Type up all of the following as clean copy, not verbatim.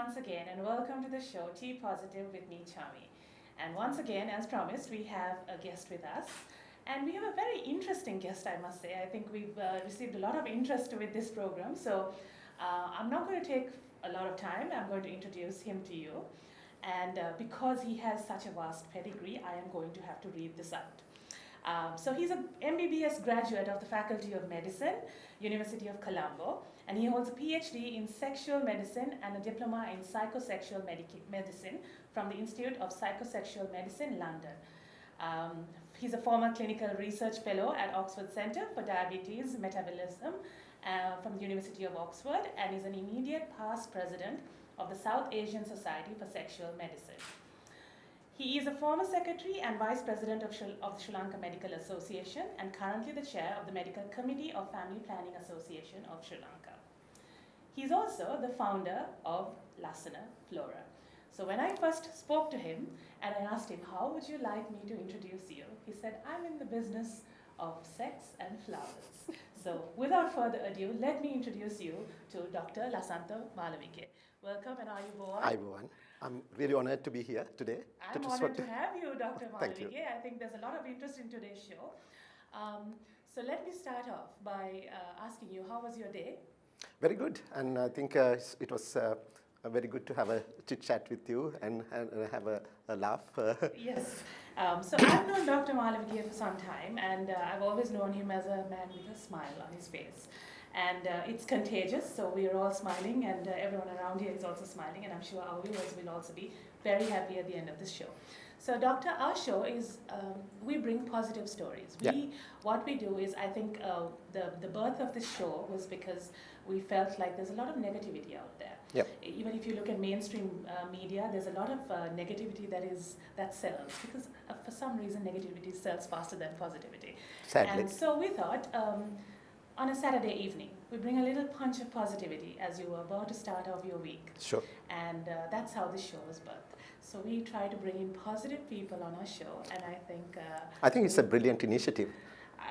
once again and welcome to the show Tea Positive with me, Chami. And once again, as promised, we have a guest with us. And we have a very interesting guest, I must say. I think we've received a lot of interest with this program. So I'm not going to take a lot of time. I'm going to introduce him to you. And because he has such a vast pedigree, I am going to have to read this out. So he's an MBBS graduate of the Faculty of Medicine, University of Colombo, and he holds a PhD in sexual medicine and a diploma in psychosexual medicine from the Institute of Psychosexual Medicine, London. He's a former clinical research fellow at Oxford Centre for Diabetes Metabolism from the University of Oxford, and is an immediate past president of the South Asian Society for Sexual Medicine. He is a former secretary and vice president of the Sri Lanka Medical Association and currently the chair of the Medical Committee of Family Planning Association of Sri Lanka. He's also the founder of Lassana, Flora. So when I first spoke to him and I asked him, how would you like me to introduce you? He said, I'm in the business of sex and flowers. So without further ado, let me introduce you to Dr. Lasantha Malavige. Welcome, and are you born? Hi, everyone. I'm really honored to be here today. I'm honored to have you, Dr. Thank you. Malavige. I think there's a lot of interest in today's show. So let me start off by asking you, how was your day? Very good, and I think it was very good to have a chit chat with you and have a laugh. Yes. So I've known Dr. Malavige for some time, and I've always known him as a man with a smile on his face. And it's contagious, so we are all smiling, and everyone around here is also smiling, and I'm sure our viewers will also be very happy at the end of this show. So, Doctor, our show is, we bring positive stories. What we do is, I think the birth of this show was because we felt like there's a lot of negativity out there. Yep. Even if you look at mainstream media, there's a lot of negativity that sells, because for some reason negativity sells faster than positivity. Sadly. And so we thought, on a Saturday evening, we bring a little punch of positivity as you were about to start off your week. Sure. And that's how this show was birthed. So we try to bring in positive people on our show, and I think it's a brilliant initiative.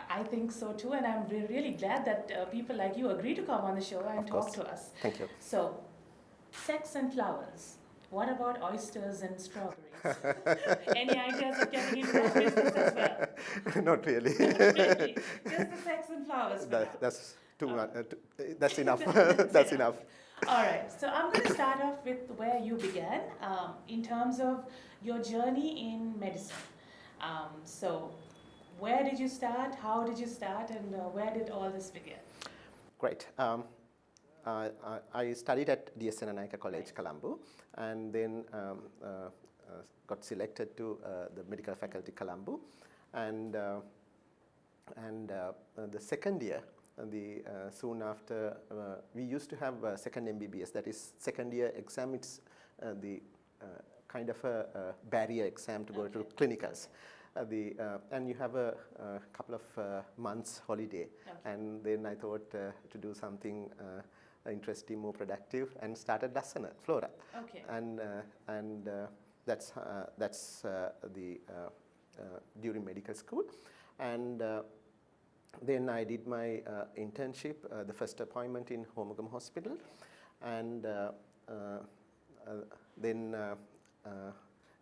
I think so too, and I'm really glad that people like you agree to come on the show and talk to us. Thank you. So, sex and flowers. What about oysters and strawberries? Any ideas of getting into that business as well? Not really. Really? Just the sex and flowers. That's too much. That's enough. That's enough. All right. So I'm going to start off with where you began in terms of your journey in medicine. So where did you start? How did you start? And where did all this begin? Great. I studied at DSN College, Colombo, and then got selected to the medical faculty, Colombo, and the second year, soon after, we used to have a second MBBS, that is second year exam. It's the kind of a barrier exam to go to clinicals. And you have a couple of months holiday, and then I thought to do something interesting, more productive, and started Lassana, Flora. Okay. And that's the during medical school, and then I did my internship, the first appointment in Homogam Hospital, and then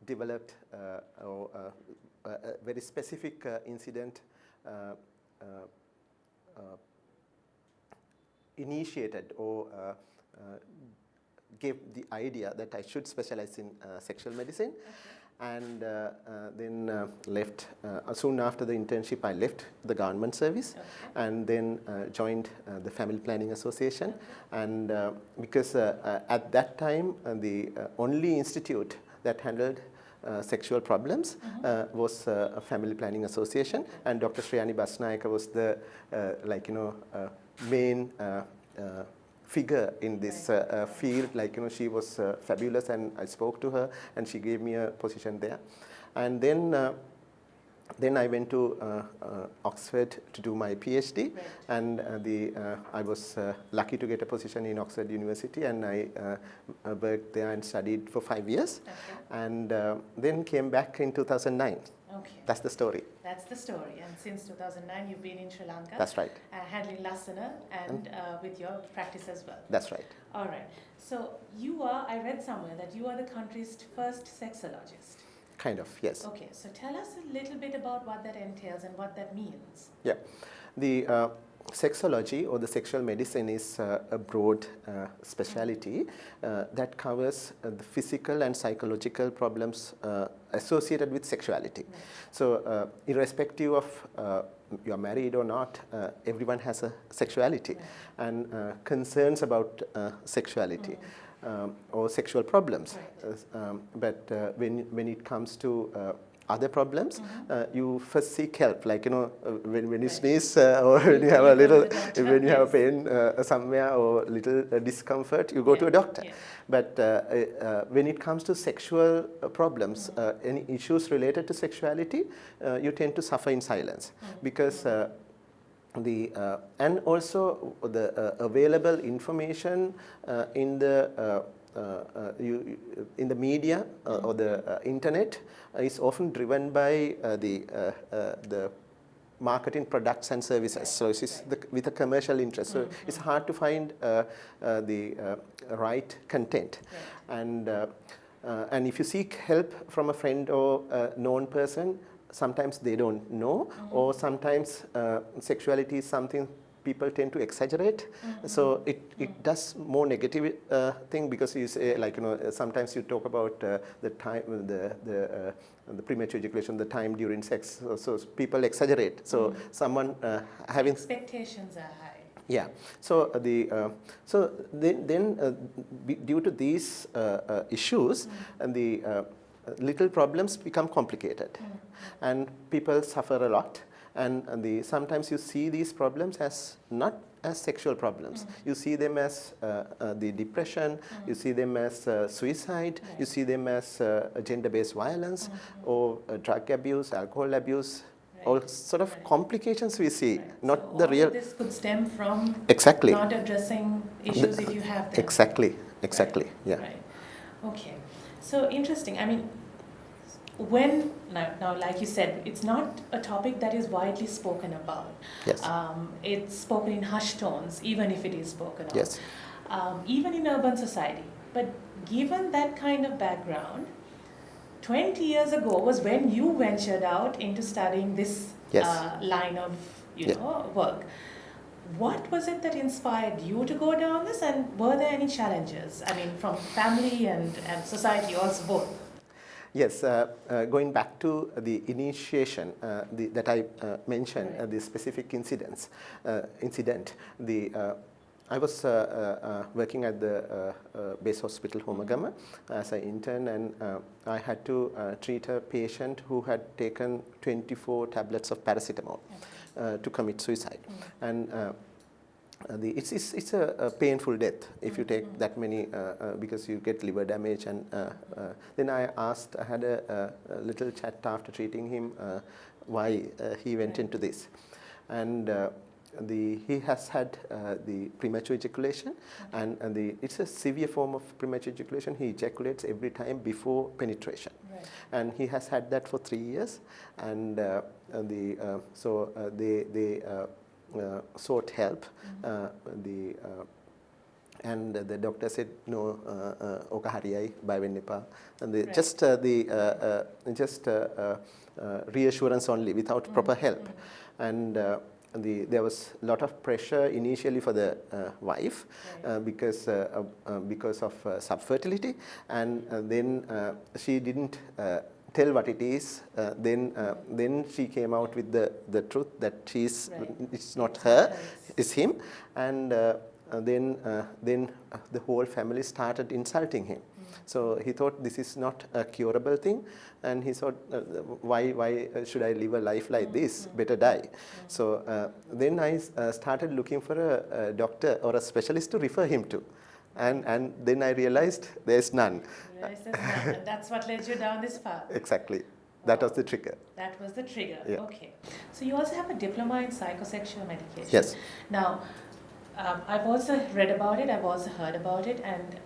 developed a very specific incident initiated or gave the idea that I should specialize in sexual medicine. And then left, soon after the internship, I left the government service and then joined the Family Planning Association. And because at that time, the only institute that handled sexual problems was a Family Planning Association, and Dr. Shriyani Basnayaka was the main figure in this field. She was fabulous, and I spoke to her, and she gave me a position there. And then I went to Oxford to do my PhD, and I was lucky to get a position in Oxford University, and I worked there and studied for 5 years, and then came back in 2009. Okay. That's the story. That's the story. And since 2009, you've been in Sri Lanka. That's right. Handling Lassana and with your practice as well. That's right. All right. So you are, I read somewhere that you are the country's first sexologist. Kind of, yes. Okay. So tell us a little bit about what that entails and what that means. Yeah. The sexology or the sexual medicine is a broad specialty that covers the physical and psychological problems associated with sexuality. Right. So irrespective of you're married or not, everyone has a sexuality and concerns about sexuality or sexual problems. But when it comes to other problems, you first seek help. Like when you sneeze or when you have a little, when you have a pain somewhere or little discomfort, you go to a doctor. But when it comes to sexual problems, any issues related to sexuality, you tend to suffer in silence because. And also the available information in the in the media or the internet is often driven by the marketing products and services. So it's with a commercial interest. So it's hard to find the right content. And if you seek help from a friend or a known person, sometimes they don't know, or sometimes sexuality is something people tend to exaggerate. So it does more negative thing, because you say, like, sometimes you talk about the time, the premature ejaculation, the time during sex. So people exaggerate. So someone having expectations are high. Yeah. So due to these issues, and the little problems become complicated, and people suffer a lot. And sometimes you see these problems as not as sexual problems. You see them as the depression, you see them as suicide, you see them as gender-based violence, or drug abuse, alcohol abuse, all sort of complications we see, not so the real. All of this could stem from Exactly. not addressing issues if you have them. Exactly. Yeah. Right. Okay. So interesting. I mean, when now, like you said, it's not a topic that is widely spoken about. Yes. It's spoken in hushed tones, even if it is spoken of. Yes. Even in urban society. But given that kind of background, 20 years ago was when you ventured out into studying this line of work. What was it that inspired you to go down this, and were there any challenges? I mean, from family and society, also both. Yes, going back to the initiation that I mentioned, the specific incident. I was working at the base hospital Homagama as an intern, and I had to treat a patient who had taken 24 tablets of paracetamol to commit suicide. And it's a painful death if you take that many, because you get liver damage. And then I had a little chat after treating him why he went into this. And he has had the premature ejaculation, and it's a severe form of premature ejaculation. He ejaculates every time before penetration, and he has had that for 3 years. And they sought help. And the doctor said, no, oka hariyai, bhai wenna epa. And just reassurance only, without proper help. And there was a lot of pressure initially for the wife because of subfertility, and then she didn't tell what it is. Then she came out with the truth that it's not her, it's him. And then the whole family started insulting him. So he thought this is not a curable thing, and he thought, why should I live a life like this? Better die. So then I started looking for a doctor or a specialist to refer him to, and then I realized there's none. And that's what led you down this path. Exactly. That was the trigger. That was the trigger. Yeah. Okay. So you also have a diploma in psychosexual medication. Yes. Now, I've also read about it. I've also heard about it, and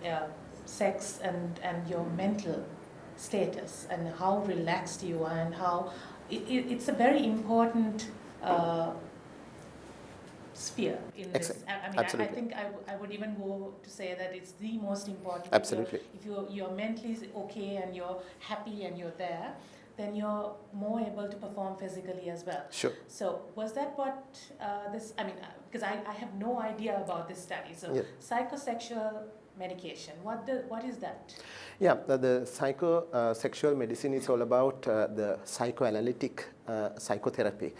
sex and your mental status and how relaxed you are and how it's a very important sphere in this. I mean, I think I would even go to say that it's the most important. Absolutely. If you're mentally okay and you're happy and you're there, then you're more able to perform physically as well. Sure. So was that what this, I mean, because I have no idea about this study. So yeah. Psychosexual medication, what is that? Yeah, the psychosexual medicine is all about the psychoanalytic psychotherapy.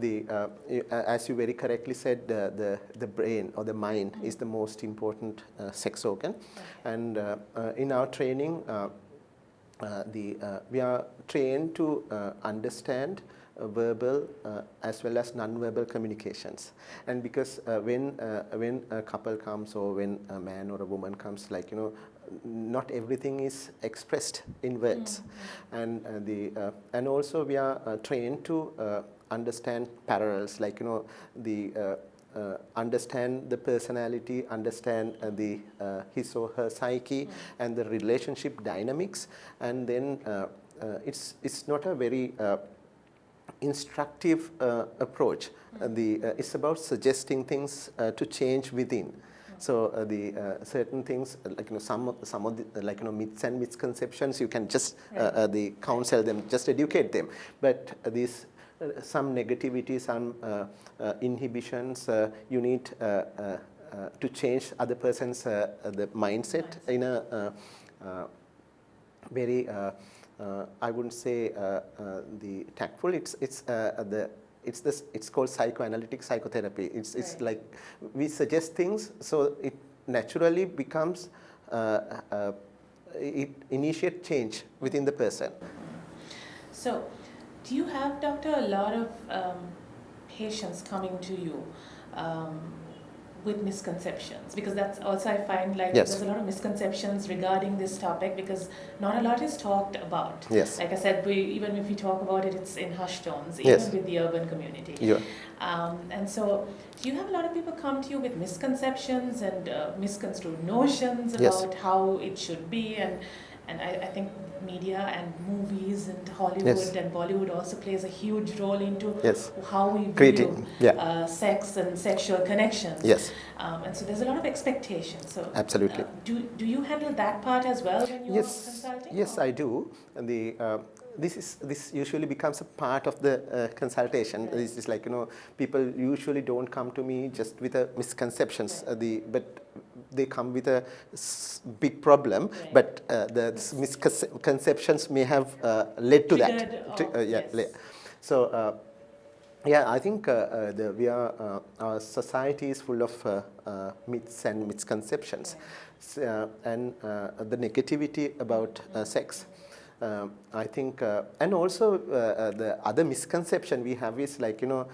Yeah. As you very correctly said, the brain or the mind is the most important sex organ. Okay. And in our training, we are trained to understand verbal as well as non-verbal communications. And because when a couple comes, or when a man or a woman comes, like, you know, not everything is expressed in words. Mm-hmm. And also we are trained to understand parallels, like, you know, understand the personality, understand his or her psyche, and the relationship dynamics. And then it's not a very instructive approach. It's about suggesting things to change within. So certain things, like, you know, some of the, like, you know, myths and misconceptions, you can just counsel them, just educate them. But these some negativity, some inhibitions, you need to change other person's the mindset in a very I wouldn't say the tactful. It's called psychoanalytic psychotherapy. It's like we suggest things, so it naturally becomes it initiates change within the person. So, do you have, doctor, a lot of patients coming to you with misconceptions? Because that's also, I find, like, yes. There's a lot of misconceptions regarding this topic, because not a lot is talked about. Yes. Like I said, even if we talk about it, it's in hushed tones, yes. even with the urban community. Yeah. And so, do you have a lot of people come to you with misconceptions and misconstrued notions about yes. how it should be? And I think media and movies and Hollywood yes. and Bollywood also plays a huge role into yes. how we creating sex and sexual connections. Yes. And so there's a lot of expectations. So absolutely. Do you handle that part as well when you're yes. consulting? Yes, I do. And this usually becomes a part of the consultation. Right. This is like, you know, people usually don't come to me just with a misconceptions, right. But they come with a big problem, right. But the misconceptions may have led to that. Yes. So yeah, I think our society is full of myths and misconceptions, right. And the negativity about sex. I think, and also the other misconception we have is, like, you know,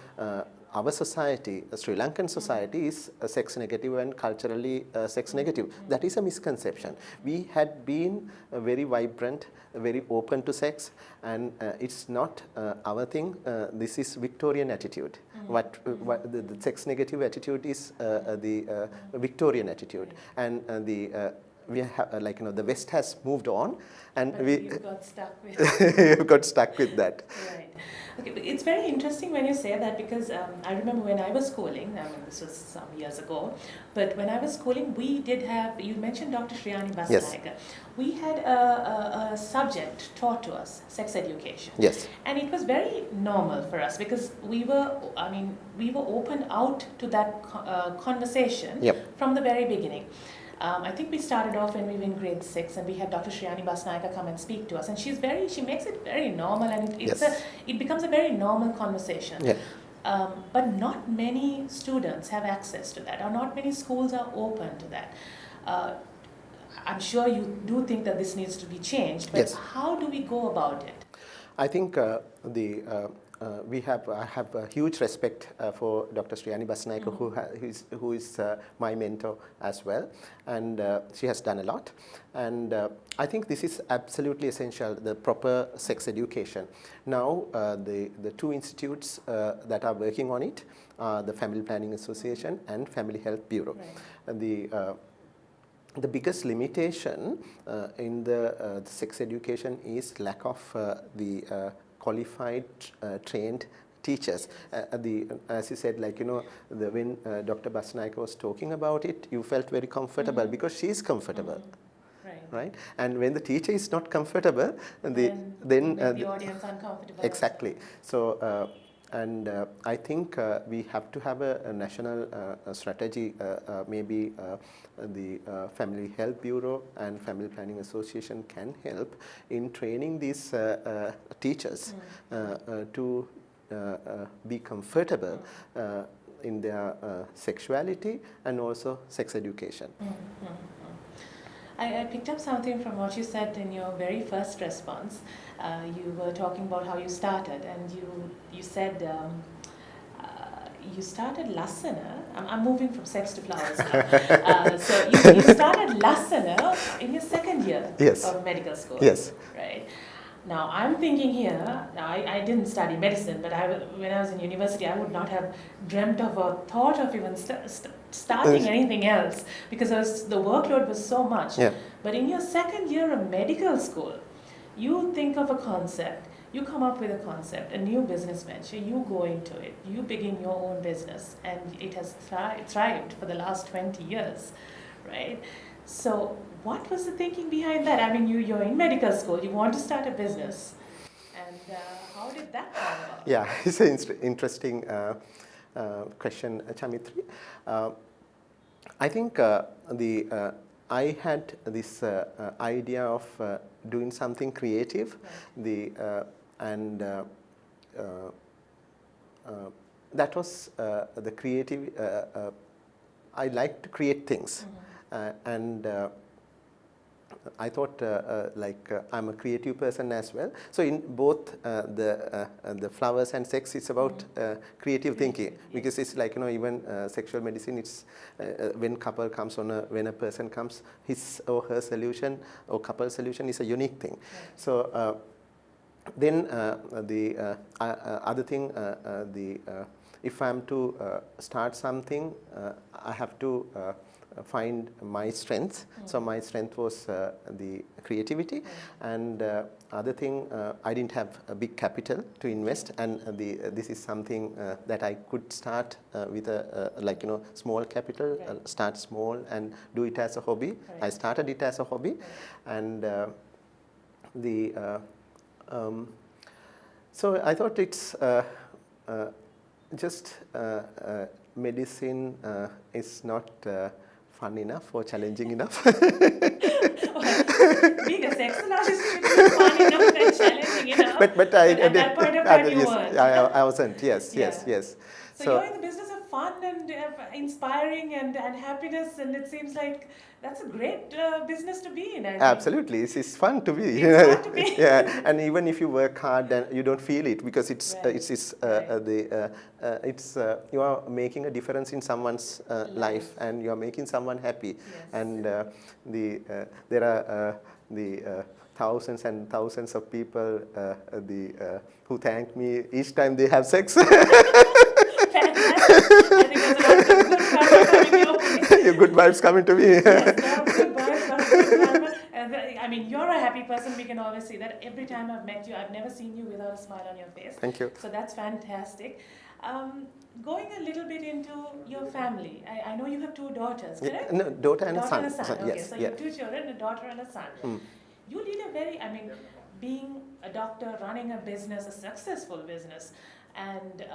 our society, Sri Lankan society, is sex negative and culturally sex negative. That is a misconception. We had been very vibrant, very open to sex, and it's not our thing. This is Victorian attitude. What the sex negative attitude is the Victorian attitude, and we have, like, you know, the West has moved on, and you've got stuck with you've got stuck with that. Right. Okay, but it's very interesting when you say that, because I remember when I was schooling, I mean, this was some years ago, but when I was schooling, we did have, you mentioned Dr. Shriyani Basanaika. Yes. We had a subject taught to us, sex education. Yes. And it was very normal for us, because we were opened out to that conversation yep. from the very beginning. I think we started off when we were in grade 6, and we had Dr. Shriyani Basanaika come and speak to us, and she makes it very normal, and it becomes a very normal conversation. Yeah. But not many students have access to that, or not many schools are open to that. I'm sure you do think that this needs to be changed, but yes. how do we go about it? I think I have a huge respect for Dr. Sriyani Basanaika, who is my mentor as well, and she has done a lot. And I think this is absolutely essential, the proper sex education. Now, the two institutes that are working on it are the Family Planning Association and Family Health Bureau. Right. And the biggest limitation in the sex education is lack of the qualified, trained teachers. As you said, like, when Dr. Basnaika was talking about it, you felt very comfortable because she is comfortable. Right? And when the teacher is not comfortable, then the audience uncomfortable. Exactly. So, I think we have to have a national strategy. Maybe the Family Health Bureau and Family Planning Association can help in training these teachers to be comfortable in their sexuality and also sex education. I picked up something from what you said in your very first response. You were talking about how you started, and you said you started Lassana. I'm moving from sex to flowers now. So you started Lassana in your second year of medical school. Yes. Right. Now I'm thinking here. Now I didn't study medicine, but when I was in university, I would not have dreamt of or thought of even starting anything else because the workload was so much. Yeah. But in your second year of medical school, you think of a concept, you come up with a concept, a new business venture, you go into it, you begin your own business, and it has thrived for the last 20 years, right? So what was the thinking behind that? I mean, you're in medical school, you want to start a business, and how did that come about? Yeah, it's an interesting question, Chamitri. I think I had this idea of doing something creative, that was the creative. I like to create things, and I thought I'm a creative person as well. So in both the flowers and sex, it's about creative thinking, because it's like, even sexual medicine, it's when when a person comes, his or her solution or couple solution is a unique thing. So then the other thing, if I'm to start something, I have to find my strength. So my strength was the creativity, and other thing, I didn't have a big capital to invest, and this is something that I could start with a small capital, start small and do it as a hobby. I started it as a hobby, and so I thought it's just medicine is not fun enough or challenging enough. Being a sexologist should be fun enough and challenging enough. But at that point of time, you weren't. I wasn't. Yes. So you're in the business of fun and inspiring and happiness, and it seems like that's a great business to be in. I think. Absolutely, it's fun to be. It's fun to be. Yeah, and even if you work hard, then you don't feel it, because you are making a difference in someone's life, and you are making someone happy. Yes. And there are thousands and thousands of people who thank me each time they have sex. Good vibes coming to me. Yes, good vibes. I mean, you're a happy person. We can always see that. Every time I've met you, I've never seen you without a smile on your face. Thank you. So that's fantastic. Going a little bit into your family, I know you have two daughters, correct? No, daughter and a son. Okay, Yes, so you have two children, a daughter and a son. You lead being a doctor, running a business, a successful business, and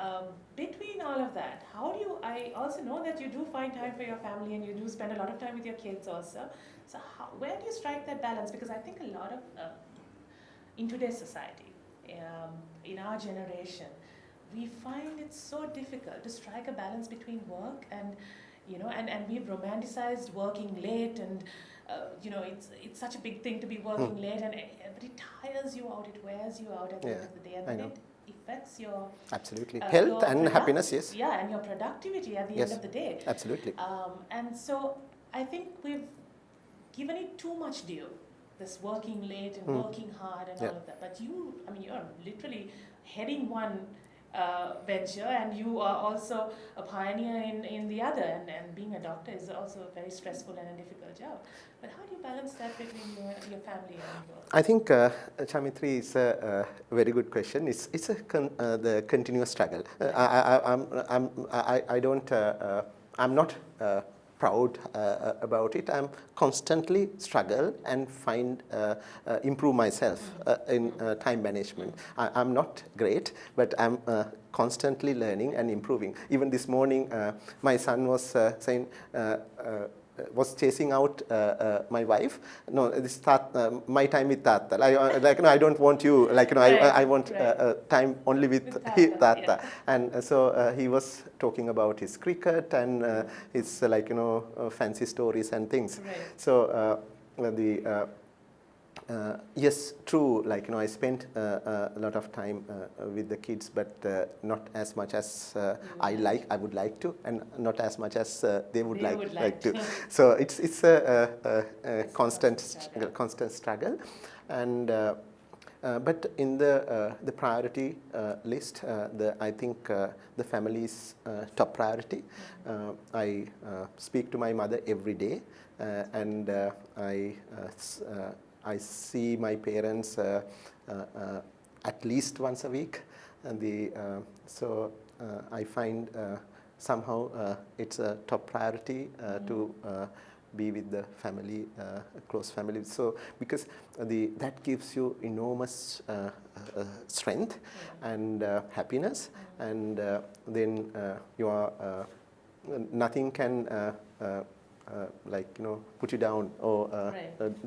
between all of that, I also know that you do find time for your family and you do spend a lot of time with your kids also. So where do you strike that balance? Because I think a lot of, in today's society, in our generation, we find it so difficult to strike a balance between work and, and we've romanticized working late, and it's such a big thing to be working late, and it tires you out, it wears you out at the end of the day, and then it affects your absolutely health and happiness. Yes. Yeah, and your productivity at the end of the day. Absolutely. And so I think we've given it too much due, this working late and working hard and all of that. But you're literally heading one venture, and you are also a pioneer in the other. And being a doctor is also a very stressful and a difficult job. But how do you balance that between your family and work? I think Chamitri is a very good question. It's the continuous struggle. I'm not proud about it. I'm constantly struggle and improve myself in time management. I'm not great, but I'm constantly learning and improving. Even this morning, my son was saying. Was chasing out my wife. No, this my time with Tata. I don't want you. I want time only with Tata. Yeah. And so he was talking about his cricket and his fancy stories and things. Right. So yes, true. I spent a lot of time with the kids, but not as much as I would like to, and not as much as they would like to. So it's a constant struggle, and but in the priority list, I think the family is top priority. I speak to my mother every day, and I see my parents at least once a week, and so I find somehow it's a top priority to be with the family, close family. So because that gives you enormous strength and happiness, and then you are nothing can. Put you down or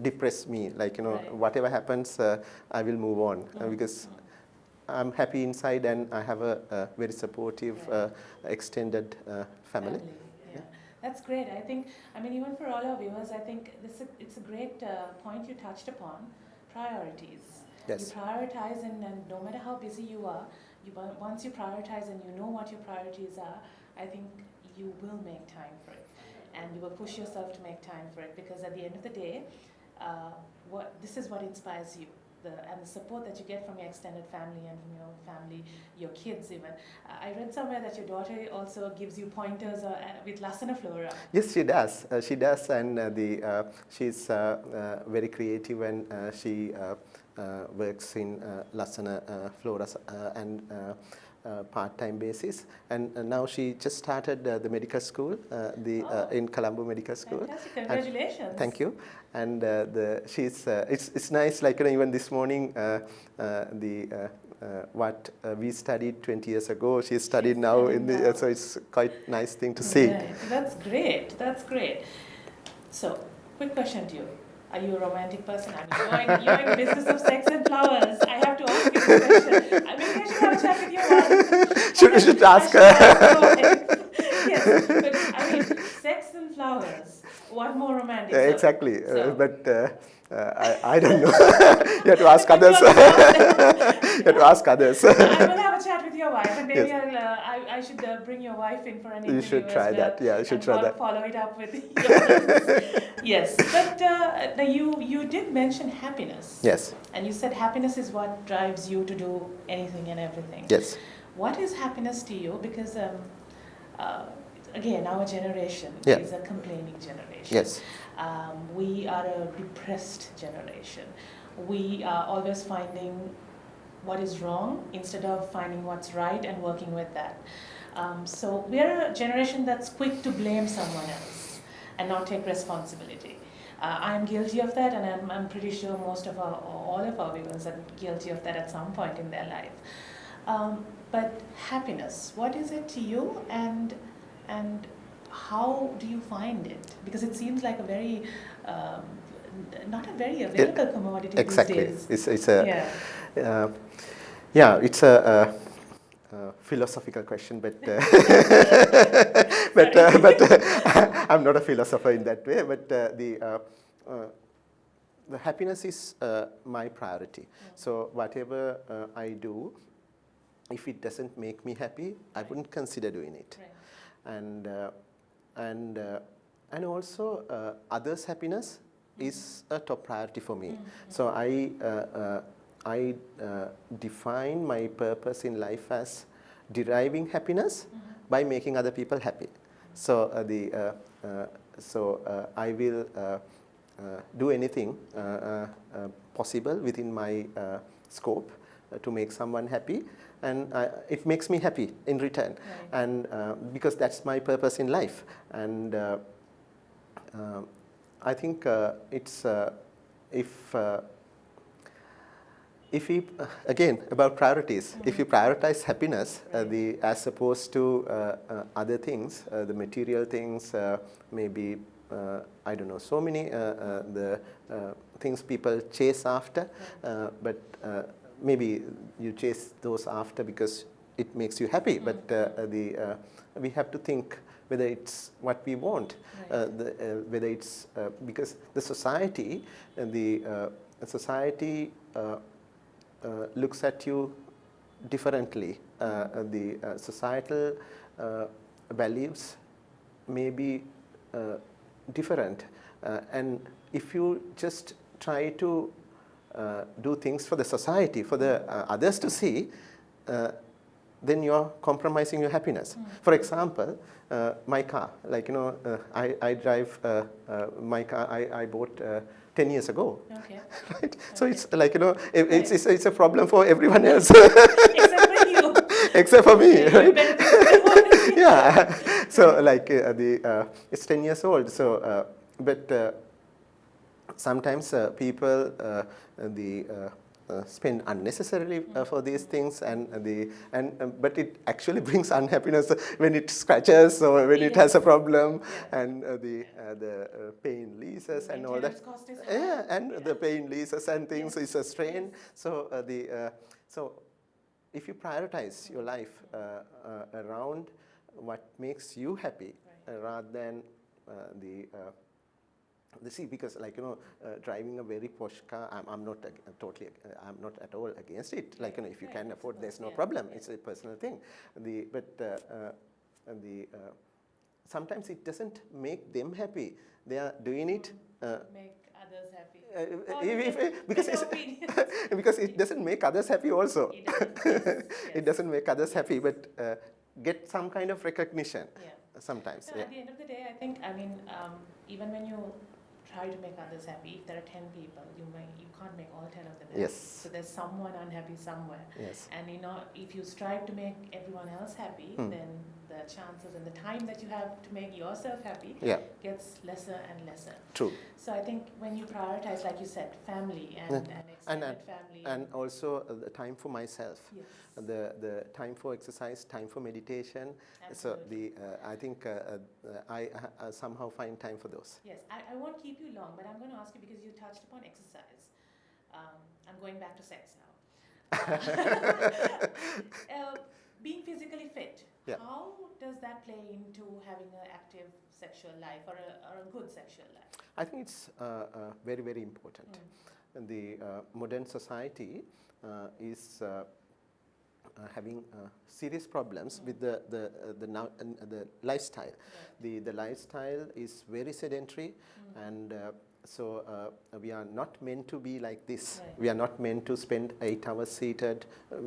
depress me. Whatever happens, I will move on because I'm happy inside and I have a very supportive, extended family. Yeah. That's great. I think, even for all our viewers, I think it's a great point you touched upon, priorities. Yes. You prioritize, and no matter how busy you are, once you prioritize and you know what your priorities are, I think you will make time for it. And you will push yourself to make time for it, because at the end of the day, this is what inspires you, and the support that you get from your extended family and from your family, your kids even. I read somewhere that your daughter also gives you pointers with Lassana flora. Yes, she does. She does, and she's very creative, and she works in Lassana flora and part-time basis, and now she just started the medical school, in Colombo Medical School. Fantastic! Congratulations! And thank you. And she's it's nice. Even this morning, what we studied 20 years ago, she's studied now in the. So it's quite nice thing to see. Right. That's great. That's great. So, quick question to you. Are you a romantic person? You're in the business of sex and flowers. I have to ask you this question. Maybe I should have a chat with your wife. You should ask her. Yes, but sex and flowers. What more romantic? Exactly. But I don't know. You have to ask others. You have to ask others. I will have a chat with your wife, and maybe I should bring your wife in for an interview. You should try that. Yeah, you should try that. Follow it up with your Yes, but you did mention happiness. Yes. And you said happiness is what drives you to do anything and everything. Yes. What is happiness to you? Because again, our generation is a complaining generation. Yes. We are a depressed generation. We are always finding what is wrong instead of finding what's right and working with that. So we're a generation that's quick to blame someone else and not take responsibility. I'm guilty of that, and I'm pretty sure all of our viewers are guilty of that at some point in their life. But happiness, what is it to you, and how do you find it? Because it seems like a very not a very available commodity exactly. these days. It's it's a philosophical question, but but I'm not a philosopher in that way. But the happiness is my priority. So whatever I do, if it doesn't make me happy, I wouldn't consider doing it. Right. And also others' happiness is a top priority for me. So I define my purpose in life as deriving happiness by making other people happy. So I will do anything possible within my scope to make someone happy, and it makes me happy in return. Right. And because that's my purpose in life. And I think it's if we again about priorities, if you prioritize happiness as opposed to other things, the material things, maybe I don't know, so many the things people chase after, but maybe you chase those after because it makes you happy, but we have to think whether it's what we want, whether it's because the society looks at you differently. The societal values may be different, and if you just try to do things for the society, for the others to see, then you're compromising your happiness. For example, my car, like I drive my car. I bought 10 years ago. Okay. Right? So it's like it's a problem for everyone else. Except for you. Except for me, right? Yeah. So like it's 10 years old. So but sometimes people spend unnecessarily for these things, but it actually brings unhappiness when it scratches or when it has a problem, and the paying leases and all that. Cost is the paying leases and things is a strain. So so if you prioritize your life around what makes you happy, rather than because driving a very posh car, I'm not I'm not at all against it. Like if you can afford, there's no problem. It's a personal thing. Sometimes it doesn't make them happy. They are doing it. Make others happy. Because it doesn't make others happy also. It doesn't make others happy, but get some kind of recognition sometimes. So at the end of the day, I think, even when you try to make others happy, if there are 10 people, you can't make all 10 of them happy. Yes. So there's someone unhappy somewhere. Yes. And if you strive to make everyone else happy, then the chances and the time that you have to make yourself happy gets lesser and lesser. True. So I think when you prioritize, like you said, family and extended family. And also the time for myself. Yes. The time for exercise, time for meditation. Absolutely. So I think I somehow find time for those. Yes, I won't keep you long, but I'm going to ask you because you touched upon exercise. I'm going back to sex now. Being physically fit, how does that play into having an active sexual life or a good sexual life? I think it's very, very important. The modern society is having serious problems with the lifestyle. The lifestyle is very sedentary, and so we are not meant to be like this. Right. We are not meant to spend 8 hours seated,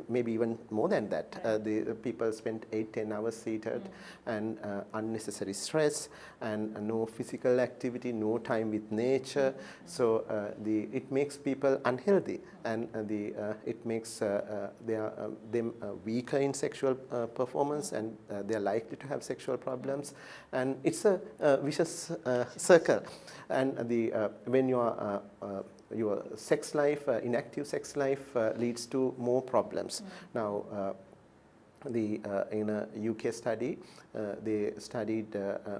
maybe even more than that. Right. The people spend 8-10 hours seated, and unnecessary stress, and no physical activity, no time with nature. So it makes people unhealthy, and it makes them weaker in sexual performance, and they are likely to have sexual problems, and it's a vicious circle. And when your sex life, inactive sex life, leads to more problems. Now, in a UK study, they studied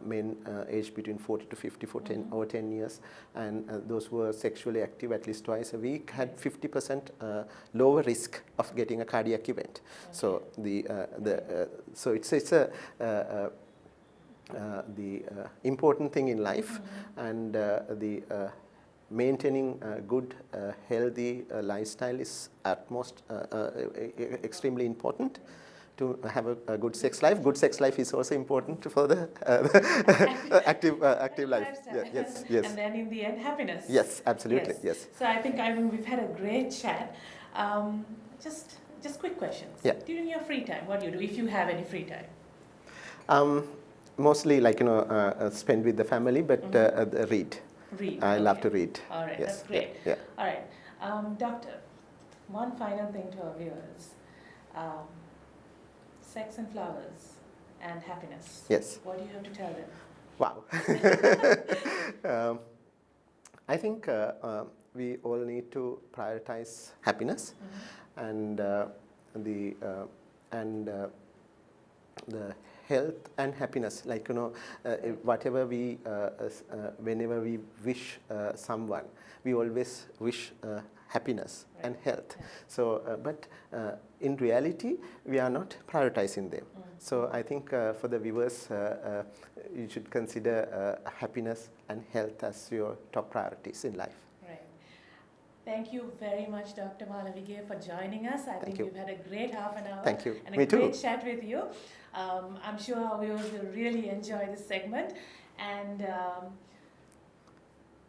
men aged between 40 to 50 for 10 years, and those who were sexually active at least twice a week had 50% lower risk of getting a cardiac event. So so it's the important thing in life, and maintaining a good, healthy lifestyle is extremely important to have a good sex life. Good sex life is also important for the active life. Yes. And then in the end, happiness. Yes, absolutely. Yes. So I think we've had a great chat. just quick questions. Yeah. During your free time, what do you do if you have any free time? Mostly spend with the family, but read. Read. I okay. love to read. All right, Yes. that's great. Yeah. All right, doctor, one final thing to our viewers. Sex and flowers and happiness. Yes. What do you have to tell them? Wow. I think we all need to prioritize happiness, and the health and happiness. Whatever we, whenever we wish someone, we always wish happiness and health. So, but in reality, we are not prioritizing them. So I think for the viewers, you should consider happiness and health as your top priorities in life. Right. Thank you very much, Dr. Malavige, for joining us. I think we've had a great half an hour. Thank you. And Me a great too. chat with you. I'm sure our viewers will really enjoy this segment. And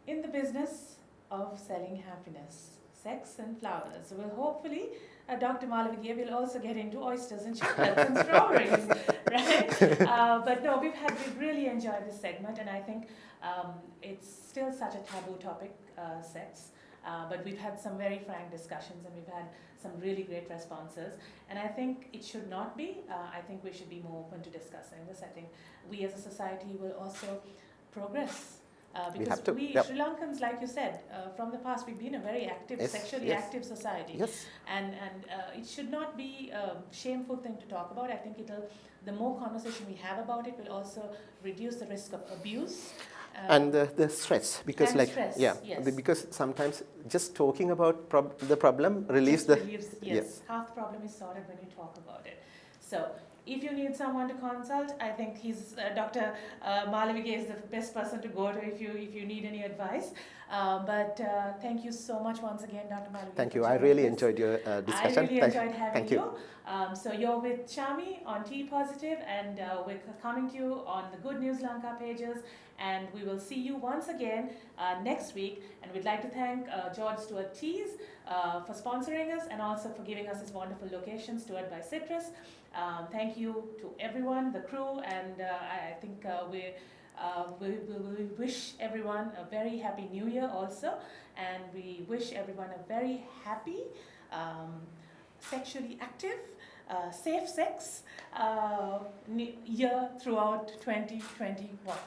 in the business of selling happiness, sex and flowers, well, hopefully Dr. Malavige will also get into oysters and chocolates and strawberries, right? But no, we've really enjoyed this segment, and I think it's still such a taboo topic, sex. But we've had some very frank discussions, and we've had some really great responses. And I think it should not be. I think we should be more open to discussing this. I think we as a society will also progress. Because we Sri Lankans, like you said, from the past, we've been a very active, sexually active society. Yes. And it should not be a shameful thing to talk about. I think the more conversation we have about it will also reduce the risk of abuse. And the stress, because because sometimes just talking about the problem relieves half the problem is sorted when you talk about it. So if you need someone to consult, I think Dr. Malavige is the best person to go to if you need any advice. But thank you so much once again, Dr. Malavige. Thank you. I really enjoyed your discussion. I really enjoyed having you. So you're with Chami on T Positive, and we're coming to you on the Good News Lanka pages. And we will see you once again next week. And we'd like to thank George Stewart Teas for sponsoring us, and also for giving us this wonderful location, Stewart by Citrus. Thank you to everyone, the crew, and I think we wish everyone a very happy New Year also, and we wish everyone a very happy, sexually active, safe sex year throughout 2021.